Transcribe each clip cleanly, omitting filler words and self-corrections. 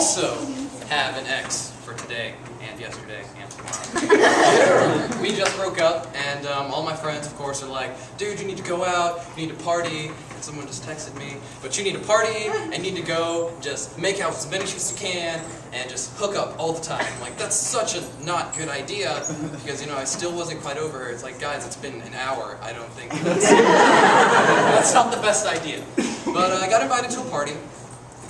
also have an ex for today and yesterday and tomorrow. We just broke up, and all my friends, of course, are like, dude, you need to go out, you need to party. And someone just texted me, but you need to party and you need to go just make out with as many chicks as you can and just hook up all the time. I'm like, that's such a not good idea, because, you know, I still wasn't quite over her. It's like, guys, it's been an hour. I don't think that's not the best idea. But I got invited to a party,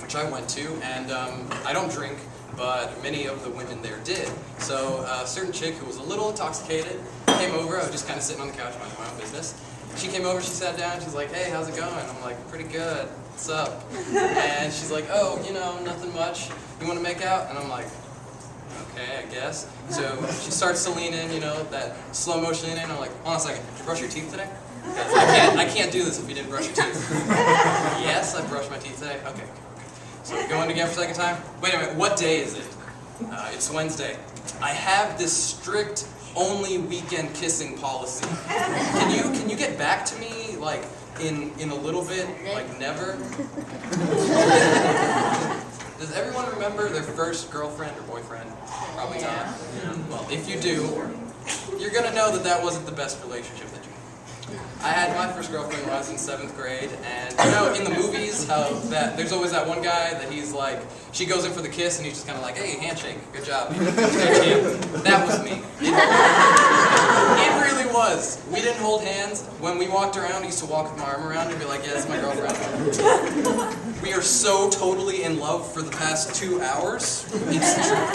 which I went to, and I don't drink, but many of the women there did. So a certain chick who was a little intoxicated came over. I was just kind of sitting on the couch minding my own business. She came over, she sat down, she's like, hey, how's it going? I'm like, pretty good, what's up? And she's like, oh, you know, nothing much. You want to make out? And I'm like, okay, I guess. So she starts to lean in, you know, that slow motion in, and I'm like, hold on a second, did you brush your teeth today? Because I can't do this if you didn't brush your teeth. Yes, I brushed my teeth today. Okay. So we're going again for a second time. Wait a minute, what day is it? It's Wednesday. I have this strict only weekend kissing policy. Can you get back to me like in a little bit? Like never? Does everyone remember their first girlfriend or boyfriend? Probably not. Well, if you do, you're gonna know that that wasn't the best relationship that you had. I had my first girlfriend when I was in 7th grade, and you know, in the movies, how that there's always that one guy that he's like, she goes in for the kiss, and he's just kind of like, hey, handshake, good job. That was me. It really was. We didn't hold hands. When we walked around, I used to walk with my arm around and be like, yeah, that's my girlfriend. We are so totally in love for the past 2 hours. It's true.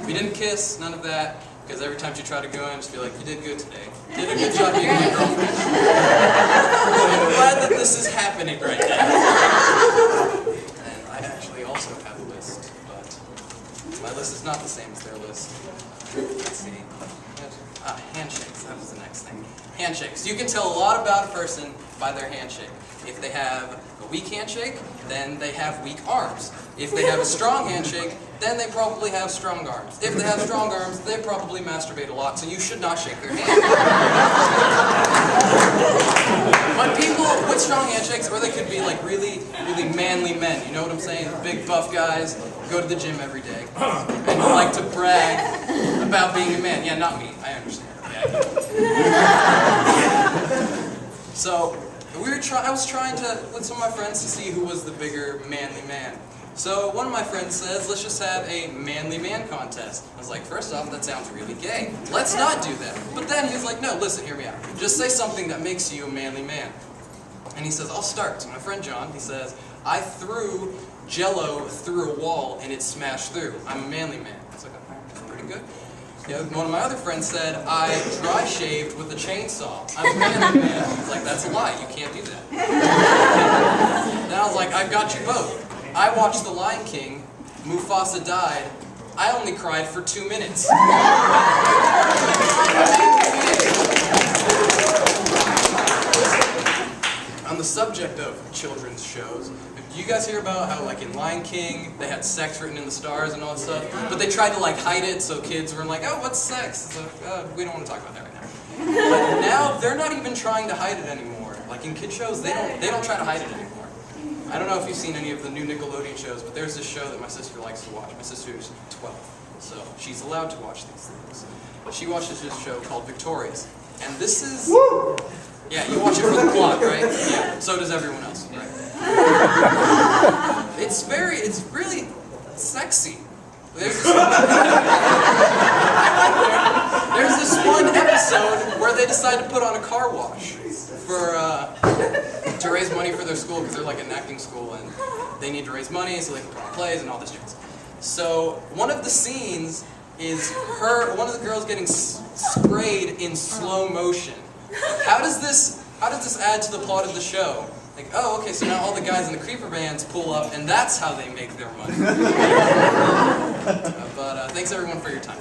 We didn't kiss, none of that. Because every time she tried to go in, just be like, you did good today. You did a good job being my girlfriend. I'm glad that this is happening right now. And I actually also have a list, but my list is not the same as their list. Let's see. Handshakes, that was the next thing. Handshakes. You can tell a lot about a person by their handshake. If they have a weak handshake, then they have weak arms. If they have a strong handshake, then they probably have strong arms. If they have strong arms, they probably masturbate a lot, so you should not shake their hand. But people with strong handshakes, or they could be like really, really manly men, you know what I'm saying? Big buff guys, go to the gym every day, and like to brag about being a man. Yeah, not me, I understand. Yeah. So, I was trying to, with some of my friends, to see who was the bigger manly man. So one of my friends says, let's just have a manly man contest. I was like, first off, that sounds really gay. Let's not do that. But then he was like, no, listen, hear me out. Just say something that makes you a manly man. And he says, I'll start. So my friend John, he says, I threw Jell-O through a wall and it smashed through. I'm a manly man. I was like, okay, that's pretty good. Yeah, one of my other friends said, I dry shaved with a chainsaw. I'm a manly man. I was like, that's a lie. You can't do that. Then I was like, I've got you both. I watched The Lion King. Mufasa died. I only cried for 2 minutes. On the subject of children's shows, do you guys hear about how, like, in Lion King, they had sex written in the stars and all that stuff, but they tried to, like, hide it so kids were like, oh, what's sex? So, we don't want to talk about that right now. But now, they're not even trying to hide it anymore. Like, in kid shows, they don't try to hide it anymore. I don't know if you've seen any of the new Nickelodeon shows, but there's this show that my sister likes to watch. My sister's 12, so she's allowed to watch these things. But she watches this show called Victorious. And this is... Woo! Yeah, you watch it for the plot, right? Yeah, so does everyone else, right? It's really sexy. There's this one episode where they decide to put on a car wash to raise money for their school, because they're like an acting school and they need to raise money so they can put on plays and all this jazz. So one of the scenes is one of the girls getting sprayed in slow motion. How does this add to the plot of the show? Like, oh, okay, so now all the guys in the creeper bands pull up, and that's how they make their money. But thanks everyone for your time.